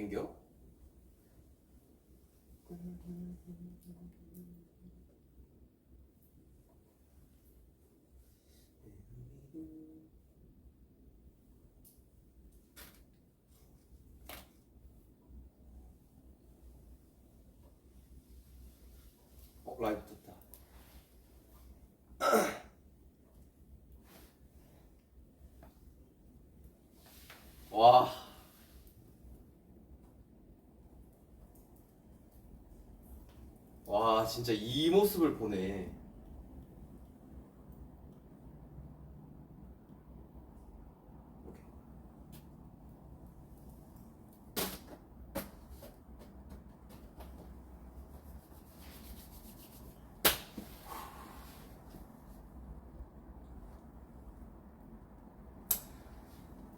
애교? 라이브 떴다. 와. 와, 진짜 이 모습을 보네.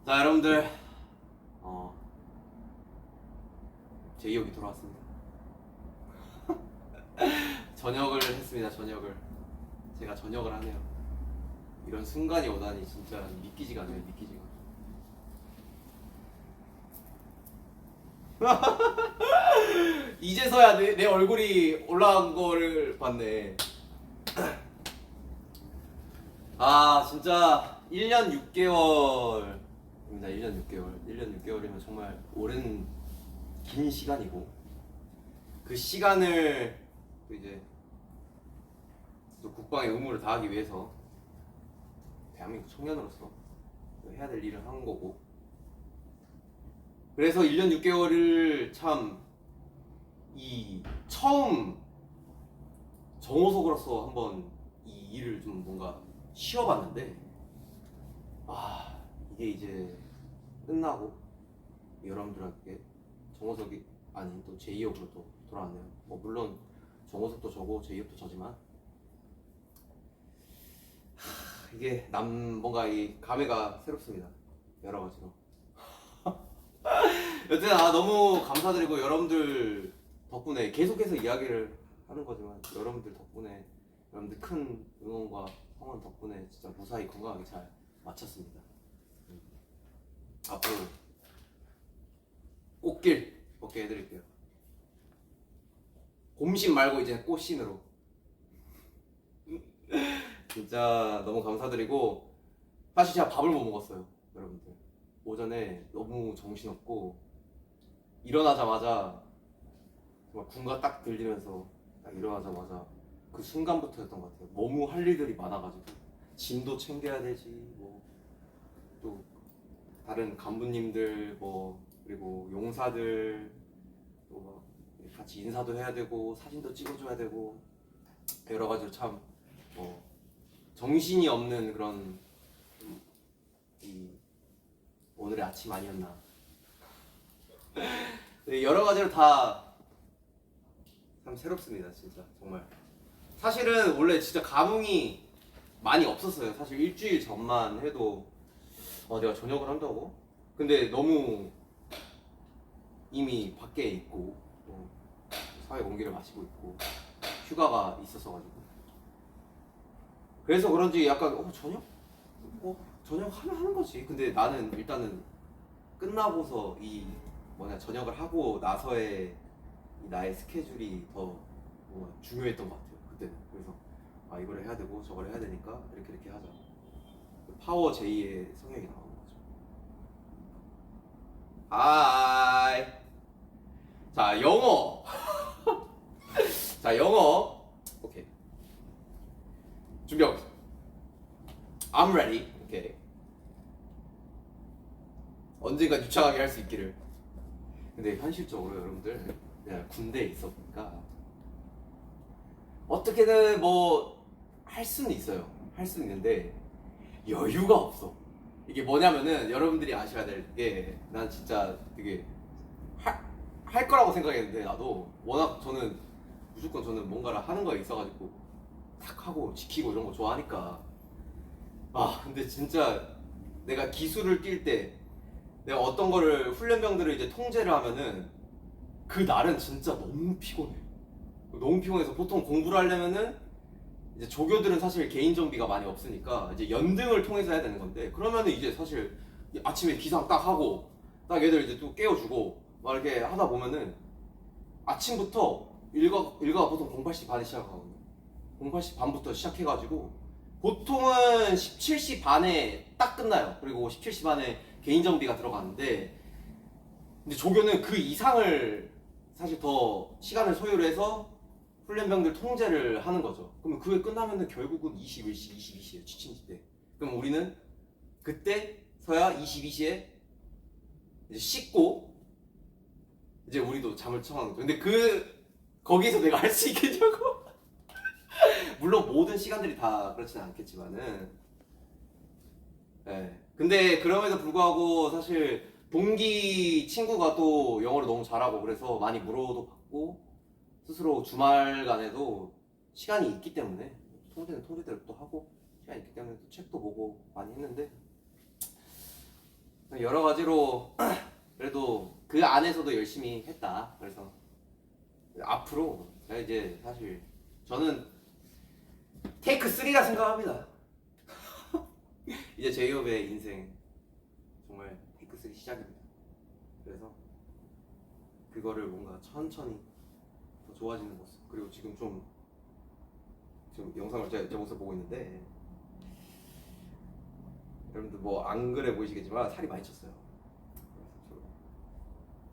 자, 여러분들, 제이홉이 돌아왔습니다. 저녁을 했습니다. 저녁을. 제가 저녁을 하네요. 이런 순간이 오다니 진짜 믿기지가 않네요. 믿기지가. 이제서야 내 얼굴이 올라간 거를 봤네. 아, 진짜 1년 6개월입니다. 1년 6개월. 1년 6개월이면 정말 오랜 긴 시간이고, 그 시간을 또 이제 또 국방의 의무를 다하기 위해서 대한민국 청년으로서 해야 될 일을 한 거고, 그래서 1년 6개월을 참 이 처음 정호석으로서 한번 이 일을 좀 뭔가 쉬어봤는데, 이게 이제 끝나고 여러분들에게 정호석이 아닌 또 제2역으로 또 돌아왔네요. 뭐 물론 정호석도 저고 제2역도 저지만 이게 뭔가 이 감회가 새롭습니다. 여러 가지로. 여튼 너무 감사드리고, 여러분들 덕분에 계속해서 이야기를 하는 거지만 여러분들 덕분에, 여러분들 큰 응원과 성원 덕분에 진짜 무사히 건강하게 잘 마쳤습니다. 앞으로 꽃길 걷게 해드릴게요. 곰신 말고 이제 꽃신으로. 진짜 너무 감사드리고, 사실 제가 밥을 못 먹었어요. 여러분들 오전에 너무 정신없고 일어나자마자 정말 군가 딱 들리면서 딱 일어나자마자 그 순간부터였던 것 같아요. 너무 할 일들이 많아가지고 짐도 챙겨야 되지, 뭐 또 다른 간부님들, 뭐 그리고 용사들 또 같이 인사도 해야 되고 사진도 찍어줘야 되고, 여러 가지로 참 정신이 없는 그런 이 오늘의 아침 아니었나. 여러 가지로 다 참 새롭습니다. 진짜 정말. 사실은 원래 진짜 감흥이 많이 없었어요. 사실 일주일 전만 해도 내가 저녁을 한다고? 근데 너무 이미 밖에 있고 또 사회 공기를 마시고 있고 휴가가 있었어가지고, 그래서 그런지 약간 저녁? 저녁 하면 하는 거지. 근데 나는 일단은 끝나고서 저녁을 하고 나서의 나의 스케줄이 더 중요했던 것 같아요. 그때는. 그래서 이걸 해야 되고 저걸 해야 되니까 이렇게 하자. 파워 J의 성향이 나오는 거죠. 하이. 자, 영어. 자, 영어. 오케이. 준비하고 있어. I'm ready. 오케이. 언젠가 유창하게 할 수 있기를. 근데 현실적으로 여러분들, 내가 군대에 있어 보니까 어떻게든 할 수는 있어요. 할 수는 있는데 여유가 없어. 이게 뭐냐면은, 여러분들이 아셔야 될 게, 난 진짜 되게 할 거라고 생각했는데, 나도 워낙 무조건 저는 뭔가를 하는 거에 있어가지고 탁 하고 지키고 이런 거 좋아하니까. 근데 진짜 내가 기술을 뛸 때, 내가 어떤 거를 훈련병들을 이제 통제를 하면은 그 날은 진짜 너무 피곤해. 너무 피곤해서 보통 공부를 하려면은 이제 조교들은 사실 개인 정비가 많이 없으니까 이제 연등을 통해서 해야 되는 건데, 그러면은 이제 사실 아침에 기상 딱 하고 딱 얘들 이제 또 깨워주고 막 이렇게 하다 보면은 아침부터 일과가 보통 08시 반에 시작하거든요. 08시 반부터 시작해가지고 보통은 17시 반에 딱 끝나요. 그리고 17시 반에 개인 정비가 들어가는데, 근데 조교는 그 이상을 사실 더 시간을 소요를 해서 훈련병들 통제를 하는 거죠. 그러면 그게 끝나면은 결국은 21시, 22시에요. 지친 때. 그럼 우리는 그때서야 22시에 이제 씻고 이제 우리도 잠을 청하는 거죠. 근데 거기서 내가 할 수 있겠냐고. 물론 모든 시간들이 다 그렇지는 않겠지만은, 네. 근데 그럼에도 불구하고 사실 동기 친구가 또 영어를 너무 잘하고 그래서 많이 물어도 받고, 스스로 주말간에도 시간이 있기 때문에 통제는 통제대로 또 하고, 시간이 있기 때문에 또 책도 보고 많이 했는데, 여러 가지로 그래도 그 안에서도 열심히 했다. 그래서 앞으로 제가 이제 사실 저는 테이크 3라 생각합니다. 이제 제이홉의 인생 정말 테이크 3 시작입니다. 그래서 그거를 뭔가 천천히 더 좋아지는 모습, 그리고 지금 영상을 제 모습 보고 있는데, 여러분들 뭐 안 그래 보이시겠지만 살이 많이 쪘어요. 그래서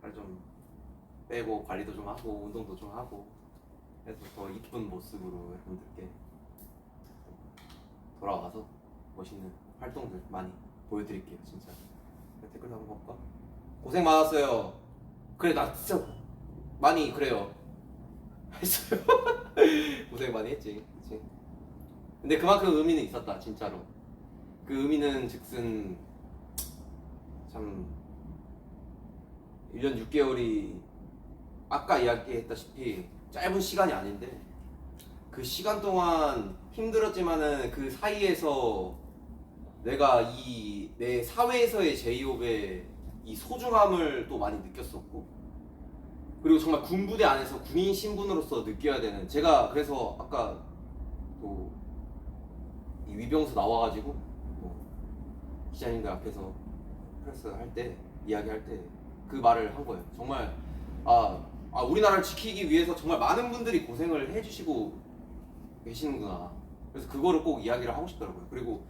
살 좀 빼고 관리도 좀 하고 운동도 좀 하고 해서 더 이쁜 모습으로 여러분들께 돌아와서 멋있는 활동들 많이 보여드릴게요. 진짜. 댓글 한번 볼까? 고생 많았어요. 그래, 나 진짜 많이 그래요 했어요. 고생 많이 했지. 그치? 근데 그만큼 의미는 있었다. 진짜로. 그 의미는 즉슨 참 1년 6개월이 아까 이야기했다시피 짧은 시간이 아닌데, 그 시간 동안 힘들었지만은 그 사이에서 내가 내 사회에서의 제이홉의 이 소중함을 또 많이 느꼈었고, 그리고 정말 군부대 안에서 군인 신분으로서 느껴야 되는, 제가 그래서 아까 또 이 위병소 나와가지고 뭐 기자님들 앞에서 프레스 할 때 이야기할 때 그 말을 한 거예요. 정말 우리나라를 지키기 위해서 정말 많은 분들이 고생을 해주시고 계시는구나. 그래서 그거를 꼭 이야기를 하고 싶더라고요. 그리고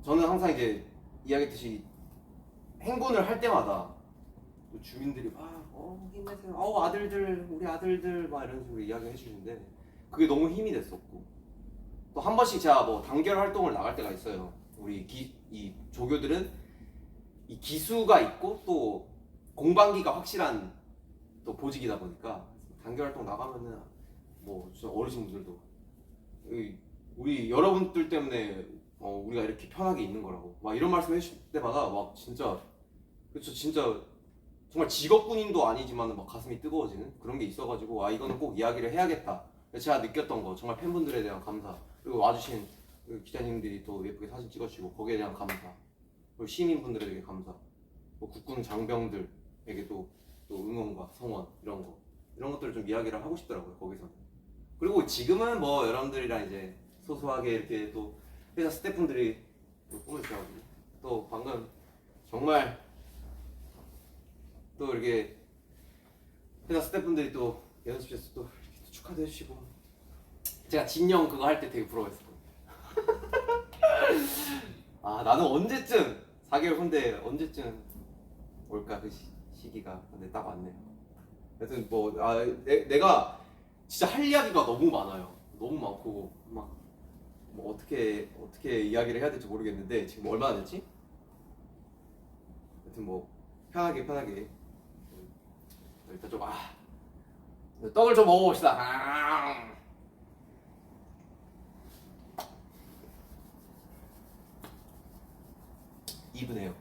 저는 항상 이제 이야기했듯이 행군을 할 때마다 또 주민들이 막 힘내세요. 아들들, 우리 아들들 막 이런 식으로 이야기 해주시는데, 그게 너무 힘이 됐었고, 또 한 번씩 제가 뭐 단결 활동을 나갈 때가 있어요. 우리 이 조교들은 이 기수가 있고 또 공방기가 확실한 또 보직이다 보니까 단결 활동 나가면은 뭐 진짜 어르신분들도 우리 여러분들 때문에 우리가 이렇게 편하게 있는 거라고 막 이런 말씀 해주실 때마다 막 진짜, 그쵸, 진짜 정말 직업군인도 아니지만 막 가슴이 뜨거워지는 그런 게 있어가지고, 이거는 꼭 이야기를 해야겠다. 제가 느꼈던 거, 정말 팬분들에 대한 감사, 그리고 와주신 기자님들이 또 예쁘게 사진 찍어주시고 거기에 대한 감사, 그리고 시민분들에게 감사, 뭐 국군 장병들에게 또 응원과 성원, 이런 것들을 좀 이야기를 하고 싶더라고요, 거기서는. 그리고 지금은 뭐 여러분들이랑 이제 소소하게 이렇게 또 회사 스태프분들이 또 꿈을 주셔가지고, 또 방금 정말 또 이렇게 회사 스태프분들이 또 연습실에서 또 이렇게 축하도 해주시고, 제가 진영 그거 할 때 되게 부러워했어요. 나는 언제쯤 4개월 후인데 언제쯤 올까 그 시기가. 근데 딱 왔네요. 하여튼 뭐 내가 진짜 할 이야기가 너무 많아요. 너무 많고 막 뭐 어떻게 이야기를 해야 될지 모르겠는데, 지금 얼마나 됐지? 하여튼 뭐 편하게 일단 좀 떡을 좀 먹어봅시다. 이분해요.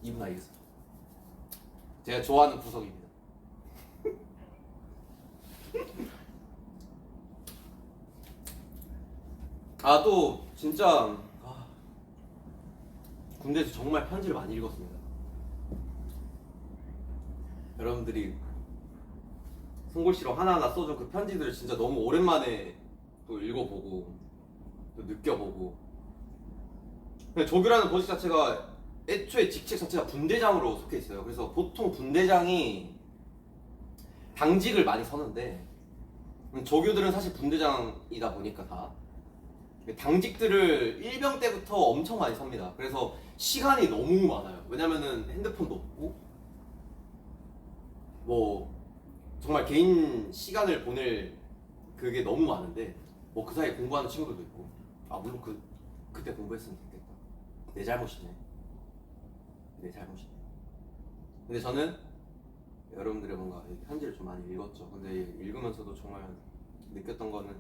이분 알겠어요. 제가 좋아하는 구석입니다. 또 진짜 군대에서 정말 편지를 많이 읽었습니다. 여러분들이 송골씨로 하나하나 써준 그 편지들을 진짜 너무 오랜만에 또 읽어보고 또 느껴보고, 조교라는 보직 자체가 애초에 직책 자체가 분대장으로 속해 있어요. 그래서 보통 분대장이 당직을 많이 서는데 조교들은 사실 분대장이다 보니까 다 당직들을 일병 때부터 엄청 많이 섭니다. 그래서 시간이 너무 많아요. 왜냐면은 핸드폰도 없고 뭐 정말 개인 시간을 보낼 그게 너무 많은데 뭐 그 사이에 공부하는 친구들도 있고 아 물론 그때 공부했으면 좋겠다. 내 잘못이네. 내 잘못이네. 근데 저는 여러분들의 뭔가 편지를 좀 많이 읽었죠. 근데 읽으면서도 정말 느꼈던 거는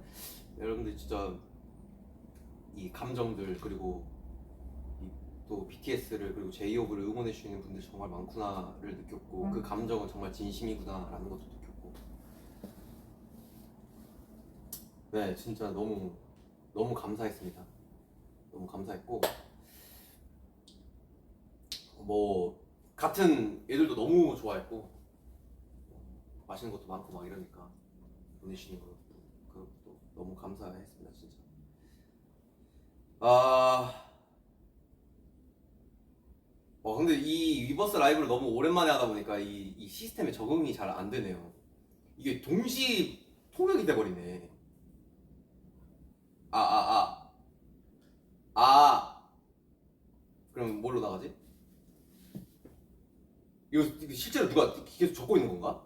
여러분들 진짜 이 감정들 그리고 또 BTS를 그리고 제이홉을 응원해 주시는 분들 정말 많구나를 느꼈고 그 감정은 정말 진심이구나라는 것도 느꼈고 네 진짜 너무 너무 감사했습니다. 너무 감사했고 뭐 같은 애들도 너무 좋아했고 맛있는 것도 많고 막 이러니까 보내주시는 것도 너무 감사했습니다 진짜. 근데 이 위버스 라이브를 너무 오랜만에 하다 보니까 이 시스템에 적응이 잘 안 되네요. 이게 동시 통역이 돼버리네. 그럼 뭘로 나가지? 이거 실제로 누가 계속 적고 있는 건가?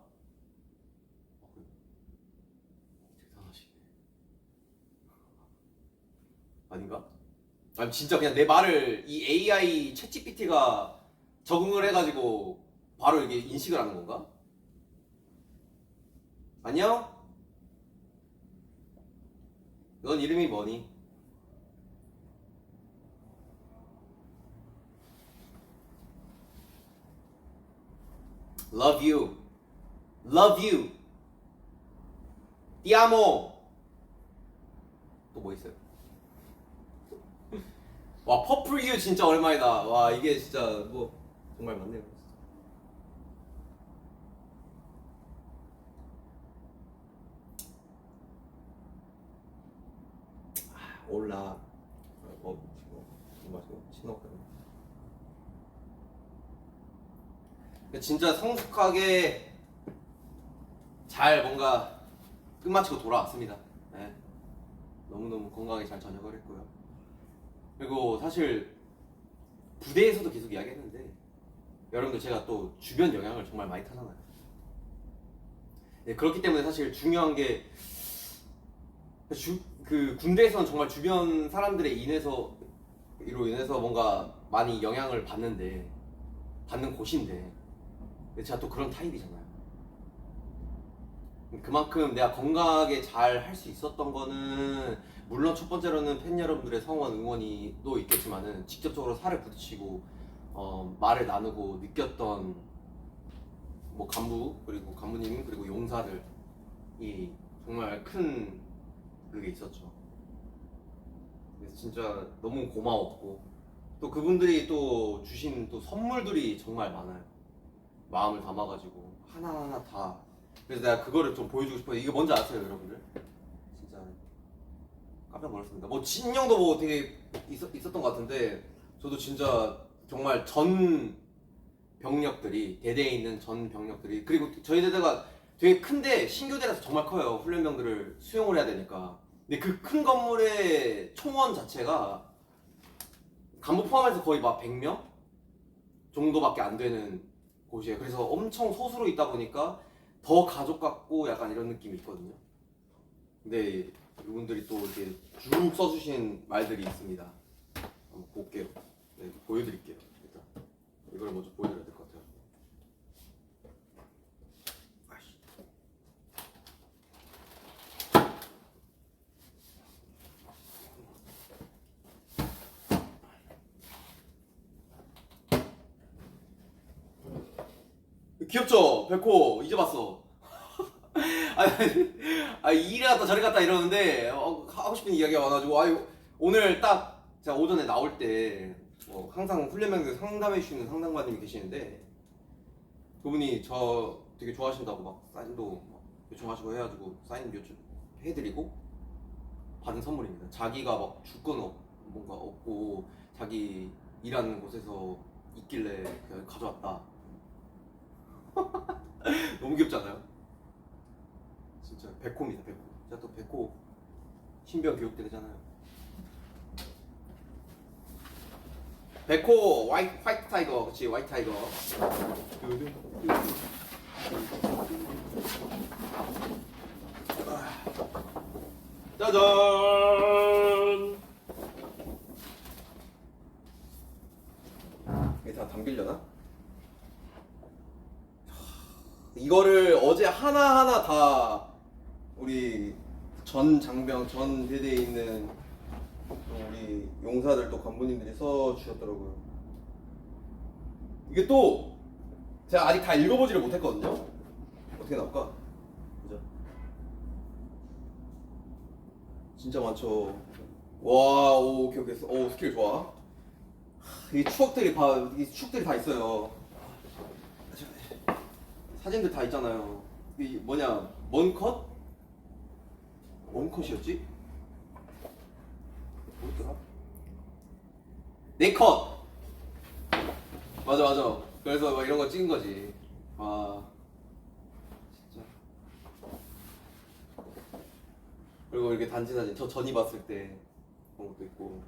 대단하시네. 아닌가? 아니 진짜 그냥 내 말을 이 AI 챗GPT가 적응을 해가지고 바로 이게 인식을 하는 건가? 안녕? 넌 이름이 뭐니? Love you. Love you. Ti amo. 또 뭐 있어요? 와 퍼플 유 진짜 오랜만이다. 와 이게 진짜 뭐 정말 많네요. 올라 마시고 신호까지. 진짜 성숙하게 잘 뭔가 끝마치고 돌아왔습니다. 네. 너무너무 건강하게 잘 전역을 했고요. 그리고 사실 부대에서도 계속 이야기했는데 여러분들 제가 또 주변 영향을 정말 많이 타잖아요. 네, 그렇기 때문에 사실 중요한 게 그 군대에서는 정말 주변 사람들의 이로 인해서 뭔가 많이 영향을 받는 곳인데 제가 또 그런 타입이잖아요. 그만큼 내가 건강하게 잘 할 수 있었던 거는 물론 첫 번째로는 팬 여러분들의 성원 응원이 또 있겠지만은 직접적으로 살을 부딪히고 말을 나누고 느꼈던 뭐 간부 그리고 간부님 그리고 용사들이 정말 큰 그게 있었죠. 그래서 진짜 너무 고마웠고 또 그분들이 또 주신 또 선물들이 정말 많아요. 마음을 담아가지고 하나하나 다. 그래서 내가 그거를 좀 보여주고 싶어요. 이게 뭔지 아세요, 여러분들? 진짜 깜짝 놀랐습니다. 뭐 진영도 뭐 되게 있었던 것 같은데 저도 진짜 정말 전 병력들이 대대에 있는 전 병력들이 그리고 저희 대대가 되게 큰데 신교대라서 정말 커요. 훈련병들을 수용을 해야 되니까. 근데 그 큰 건물의 총원 자체가 간부 포함해서 거의 막 100명 정도밖에 안 되는 곳이에요. 그래서 엄청 소수로 있다 보니까 더 가족 같고 약간 이런 느낌이 있거든요. 근데 이분들이 또 이렇게 쭉 써주신 말들이 있습니다. 한번 볼게요. 네, 보여드릴게요. 일단 이걸 먼저 보여드려야 될 것 같아요. 귀엽죠? 백호 이제 봤어. 이래 갔다 저래 갔다 이러는데 하고 싶은 이야기가 많아가지고 오늘 딱 제가 오전에 나올 때 항상 훈련병들 상담해 주시는 상담관님이 계시는데 그분이 저 되게 좋아하신다고 막 사인도 막 요청하시고 해가지고 사인 요청해드리고 받은 선물입니다. 자기가 막 줄 건 뭔가 없고 자기 일하는 곳에서 있길래 그냥 가져왔다. 너무 귀엽지 않아요? 진짜 백호입니다, 백호. 제가 또 백호 신병 교육대잖아요. 백호 화이트 타이거, 그치, 화이트 타이거. 짜잔. 이게 다 담기려나? 이거를 어제 하나하나 다 우리 전 장병, 전 대대에 있는 우리 용사들 또 간부님들이 써주셨더라고요. 이게 또 제가 아직 다 읽어보지를 못했거든요. 어떻게 나올까? 그죠? 진짜 많죠. 와, 오, 오케이, 오케이. 오, 스킬 좋아. 이 추억들이 다 있어요. 사진들 다 있잖아요. 이 뭐냐, 뭔 컷? 뭔 컷이었지? 뭐였더라? 네 컷! 맞아, 맞아. 그래서 막 이런 거 찍은 거지. 와, 진짜. 그리고 이렇게 단체 사진, 저 전이 봤을 때 그런 것도 있고.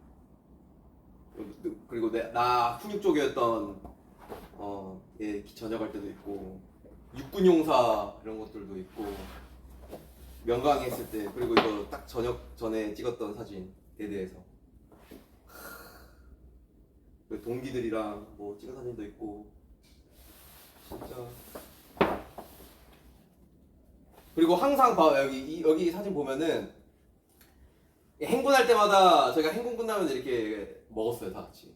그리고 나 훈육 쪽이었던 예, 전역할 때도 있고, 육군 용사 이런 것들도 있고, 명강에 있을 때, 그리고 이거 딱 전역 전에 찍었던 사진 대대에서 그 동기들이랑 뭐 찍은 사진도 있고, 진짜. 그리고 항상 봐, 여기 사진 보면은 행군할 때마다 저희가 행군 끝나면 이렇게 먹었어요, 다 같이.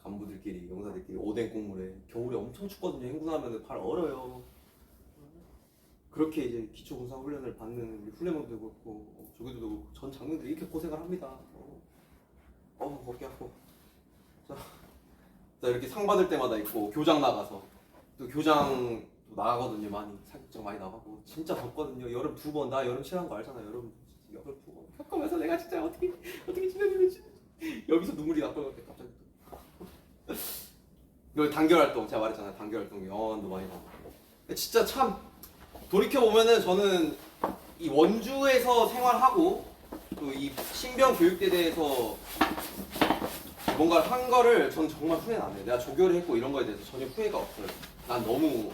간부들끼리, 용사들끼리 오뎅 국물에. 겨울에 엄청 춥거든요. 행군하면 발 얼어요. 그렇게 이제 기초군사 훈련을 받는 우리 훈련병도 그렇고, 조교도 그렇고, 전 장병들이 이렇게 고생을 합니다. 어깨 아파. 자, 이렇게 상 받을 때마다 있고, 교장 나가서 또 교장 나가거든요. 많이 사격장 많이 나가고, 진짜 덥거든요. 여름 2번, 나 여름 싫어하는 거 알잖아요. 여름 2번 겪으면서 내가 진짜 어떻게 지내는지 여기서 눈물이 날 것 같아. 갑자기 또 이거 단결 활동, 제가 말했잖아요. 단결 활동 영원도 많이 나고. 진짜 참 돌이켜 보면은 저는 이 원주에서 생활하고 또 이 신병 교육대대에서 뭔가를 한 거를 전 정말 후회는 안 해요. 내가 조교를 했고 이런 거에 대해서 전혀 후회가 없어요. 난 너무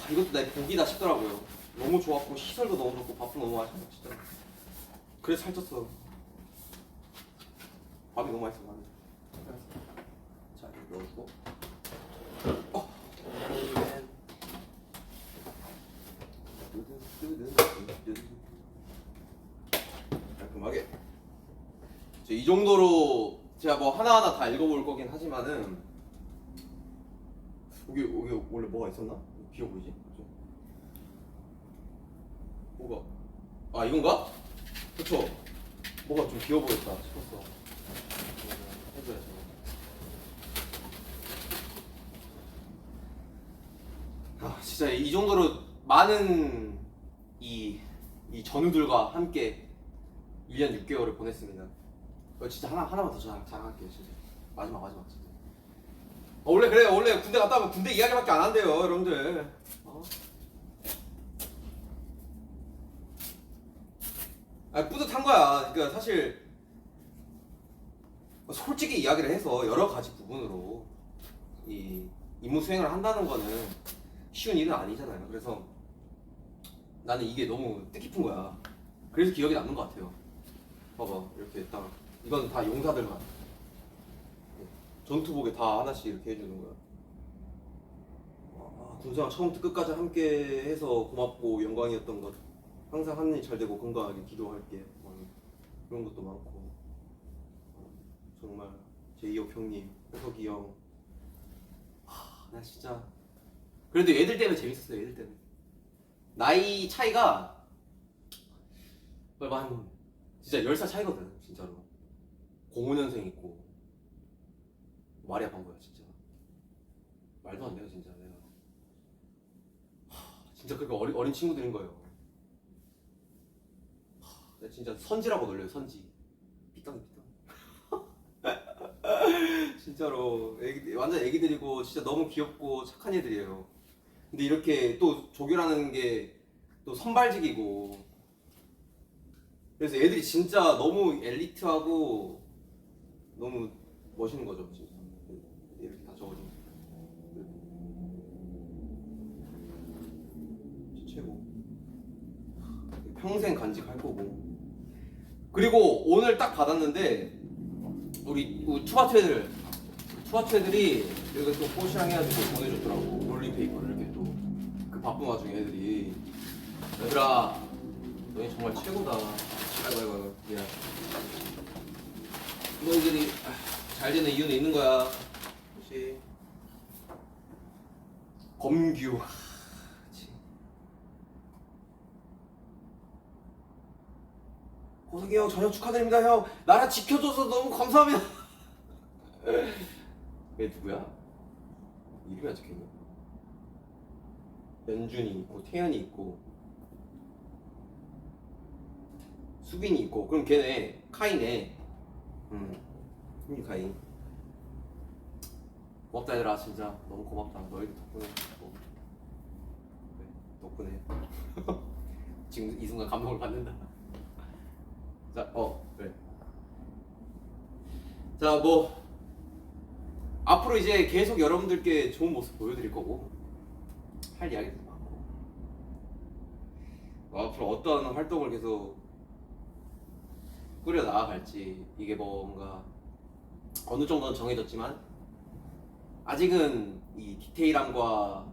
이것도 내 복이다 싶더라고요. 너무 좋았고, 시설도 너무 좋고, 밥도 너무 맛있고, 진짜. 그래서 살쪘어. 밥이 너무 맛있어, 나는. 자, 이거 넣어주고. 깔끔하게. 이 정도로 제가 뭐 하나하나 다 읽어볼 거긴 하지만은, 여기 원래 뭐가 있었나? 비어 보이지? 뭐가? 아, 이건가? 그쵸? 뭐가 좀 비어 보였다 싶었어. 해줘야지. 아, 진짜 이 정도로 많은 이 전우들과 함께 1년 6개월을 보냈습니다. 진짜 하나만 더 자랑할게요, 진짜. 마지막 진짜. 원래 그래요. 원래 군대 갔다 오면 군대 이야기밖에 안 한대요, 여러분들. 뿌듯한 거야. 그러니까 사실 솔직히 이야기를 해서 여러 가지 부분으로 이 임무 수행을 한다는 거는 쉬운 일은 아니잖아요. 그래서 나는 이게 너무 뜻깊은 거야. 그래서 기억에 남는 것 같아요. 봐봐, 이렇게 딱 이건 다 용사들만 전투복에 다 하나씩 이렇게 해주는 거야. 군생활 처음부터 끝까지 함께 해서 고맙고 영광이었던 것, 항상 하는 일 잘 되고 건강하게 기도할게. 그런 것도 많고, 정말 제이홉 형님, 호석이 형, 나 진짜 그래도 얘들 때문에 재밌었어요. 얘들 때문에. 나이 차이가 한 진짜 10살 차이거든, 진짜로. 05년생 있고. 말이 아픈 거야, 진짜. 말도 안 돼요, 진짜. 내가 진짜 그렇게 어린 친구들인 거예요. 내가 진짜 선지라고 놀려요, 선지. 삐땅. 진짜로 완전 애기들이고 진짜 너무 귀엽고 착한 애들이에요. 근데 이렇게 또 조교라는 게 또 선발직이고 그래서 애들이 진짜 너무 엘리트하고 너무 멋있는 거죠 진짜. 이렇게 다 적어진 최고. 평생 간직할 거고. 그리고 오늘 딱 받았는데 우리 투바투 애들이 이렇게 또 포시랑 해가지고 보내줬더라고. 롤링페이퍼를 이렇게 또 그 바쁜 와중에 애들이 얘들아 너희 정말 최고다. 아이고 미안. 너희들이 잘 되는 이유는 있는 거야. 그렇지. 검규. 호석이 형 저녁 축하드립니다 형. 나라 지켜줘서 너무 감사합니다. 얘 누구야? 이름이 안 적혀있네. 연준이 있고 태연이 있고 수빈이 있고 그럼 걔네 카이네. 카이. 고맙다 얘들아 진짜 너무 고맙다. 너희들 덕분에 덕분에 지금 이 순간 감동을 받는다. 자, 그래. 자, 뭐 앞으로 이제 계속 여러분들께 좋은 모습 보여드릴 거고 할 이야기도 많고 앞으로 어떤 활동을 계속 꾸려 나아갈지 이게 뭔가 어느 정도는 정해졌지만 아직은 이 디테일함과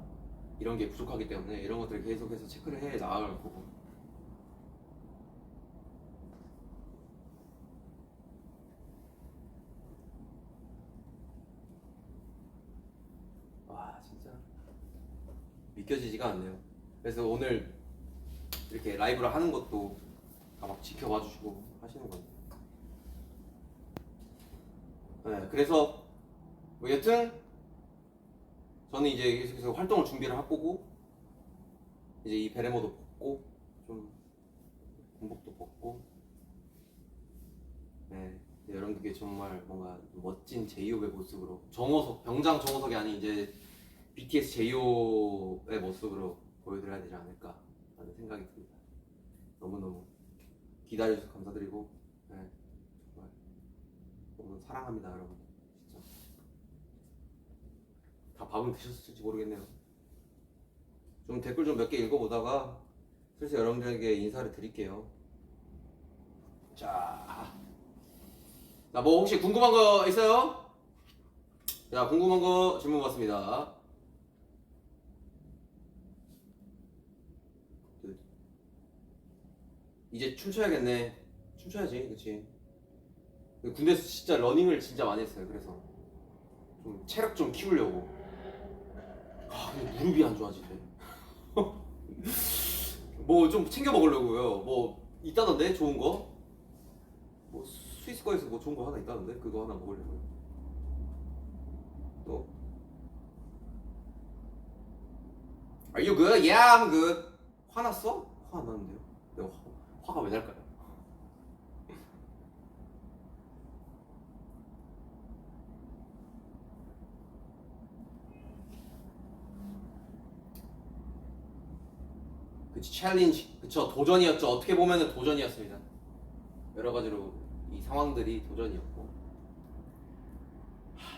이런 게 부족하기 때문에 이런 것들을 계속해서 체크를 해 나아갈 거고. 와 진짜 믿겨지지가 않네요. 그래서 오늘 이렇게 라이브를 하는 것도 다 막 지켜봐 주시고 하시는 건데. 네, 그래서 뭐 여튼 저는 이제 계속해서 활동을 준비를 할 거고 이제 이 베레모도 벗고 좀 군복도 벗고 네, 여러분들께 정말 뭔가 멋진 제이홉의 모습으로 병장 정호석이 아닌 이제 BTS 제이홉의 모습으로 보여드려야 되지 않을까 라는 생각이 듭니다. 너무너무 기다려주셔서 감사드리고 네, 정말 너무 사랑합니다 여러분. 진짜 다 밥은 드셨을지 모르겠네요. 좀 댓글 좀 몇 개 읽어보다가 슬슬 여러분들에게 인사를 드릴게요. 자, 뭐 혹시 궁금한 거 있어요? 자, 궁금한 거 질문 받습니다. 이제 춤춰야겠네. 춤춰야지, 그치? 군대에서 진짜 러닝을 진짜 많이 했어요. 그래서 좀 체력 좀 키우려고. 근데 무릎이 안 좋아지네. 뭐 좀 챙겨 먹으려고요. 뭐 있다던데 좋은 거? 뭐 스위스 거에서 뭐 좋은 거 하나 있다던데 그거 하나 먹으려고요. 또 Are you good? Yeah, I'm good. 화났어? 화 안 나는데요? 내가 화가 왜 날까요? 그치, 챌린지. 그쵸, 도전이었죠. 어떻게 보면은 도전이었습니다. 여러 가지로 이 상황들이 도전이었고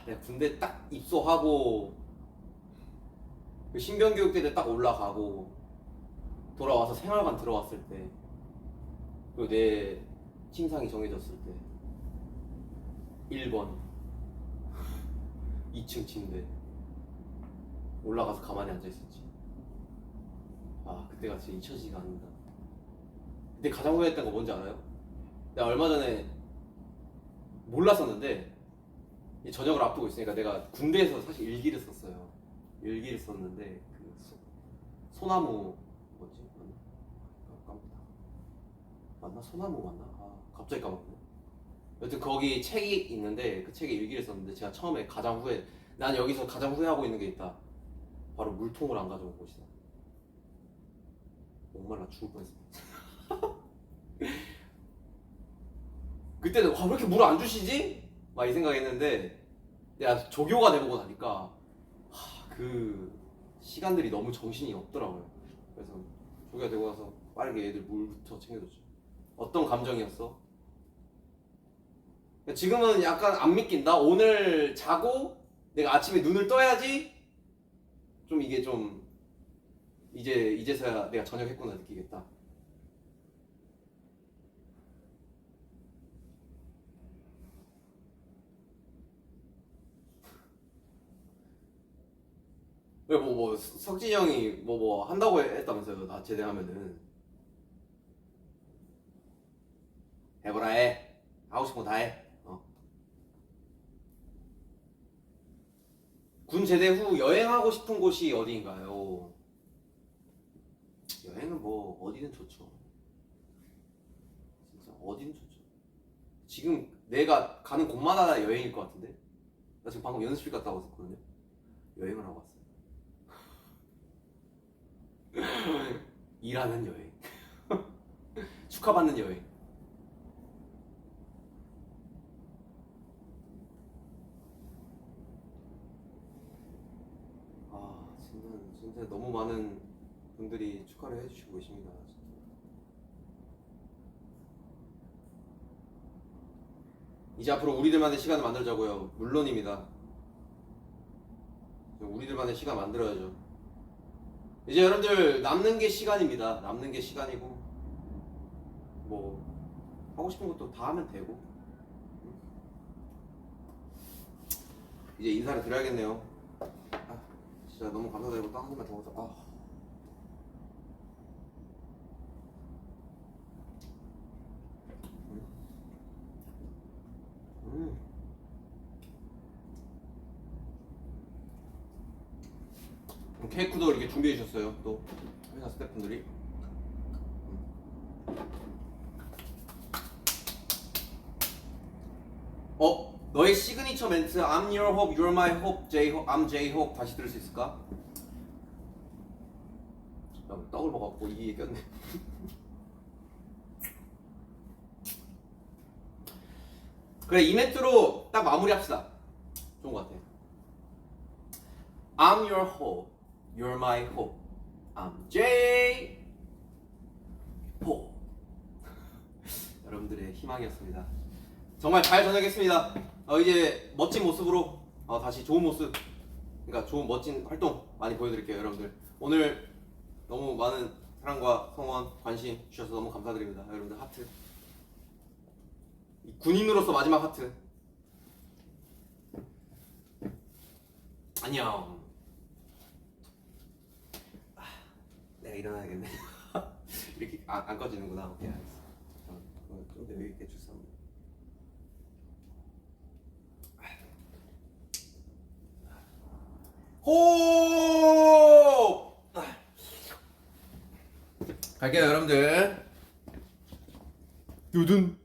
내가 군대 딱 입소하고 그 신병교육대 때 딱 올라가고 돌아와서 생활관 들어왔을 때 그리고 내 침상이 정해졌을 때 1번 2층 침대 올라가서 가만히 앉아있었지. 그때가 진짜 잊혀지지가 않는다. 그때 가장 후회했던 거 뭔지 알아요? 내가 얼마 전에 몰랐었는데 저녁을 앞두고 있으니까 내가 군대에서 사실 일기를 썼어요. 일기를 썼는데 그 소나무 뭐지? 맞나? 소나무 맞나? 갑자기 까먹네. 여튼 거기 책이 있는데 그 책에 일기를 썼는데 제가 처음에 가장 후회 난 여기서 가장 후회하고 있는 게 있다. 바로 물통을 안 가져온 것이다. 목말라 죽을 뻔했어. 그때는 왜 이렇게 물 안 주시지? 막 이 생각했는데 내가 조교가 돼보고 나니까 그 시간들이 너무 정신이 없더라고요. 그래서 조교가 되고 나서 빠르게 애들 물부터 챙겨줬죠. 어떤 감정이었어? 지금은 약간 안 믿긴다. 오늘 자고 내가 아침에 눈을 떠야지 좀 이게 좀 이제서야 내가 저녁했구나 느끼겠다. 그래 뭐 석진이 형이 뭐 한다고 했다면서요. 나 제대하면은 해보라 해. 하고 싶은 거 다 해. 군 제대 후 여행하고 싶은 곳이 어디인가요? 여행은 뭐 어디든 좋죠. 진짜 어디든 좋죠. 지금 내가 가는 곳마다 여행일 것 같은데? 나 지금 방금 연습실 갔다 왔었거든요. 여행을 하고 왔어요. 일하는 여행. 축하받는 여행. 아 진짜 너무 많은 분들이 축하를 해주시고 계십니다. 진짜. 이제 앞으로 우리들만의 시간을 만들자고요. 물론입니다. 우리들만의 시간 만들어야죠. 이제 여러분들 남는 게 시간입니다. 남는 게 시간이고 뭐 하고 싶은 것도 다 하면 되고 이제 인사를 드려야겠네요. 진짜 너무 감사드리고 딱 한 입만 더 먹어서 케이크도 이렇게 준비해 주셨어요. 또 회사 스태프분들이. 너의 시그니처 멘트 I'm your hope, you're my hope, J-hope, I'm J-hope 다시 들을 수 있을까? 야, 떡을 먹었고 이게 꼈네. 그래 이 멘트로 딱 마무리합시다. 좋은 것 같아. I'm your hope, you're my hope, I'm J-hope. 여러분들의 희망이었습니다. 정말 잘 저녁했습니다. 이제 멋진 모습으로 다시 좋은 모습, 그러니까 좋은 멋진 활동 많이 보여드릴게요. 여러분들 오늘 너무 많은 사랑과 성원, 관심 주셔서 너무 감사드립니다. 여러분들 하트. 군인으로서 마지막 하트. 안녕. 내가 일어나야겠네. 이렇게 안 꺼지는구나. 오케이 알겠어. 좀 더 여기 있게 주세요. 호! 갈게요 여러분들. 두둔.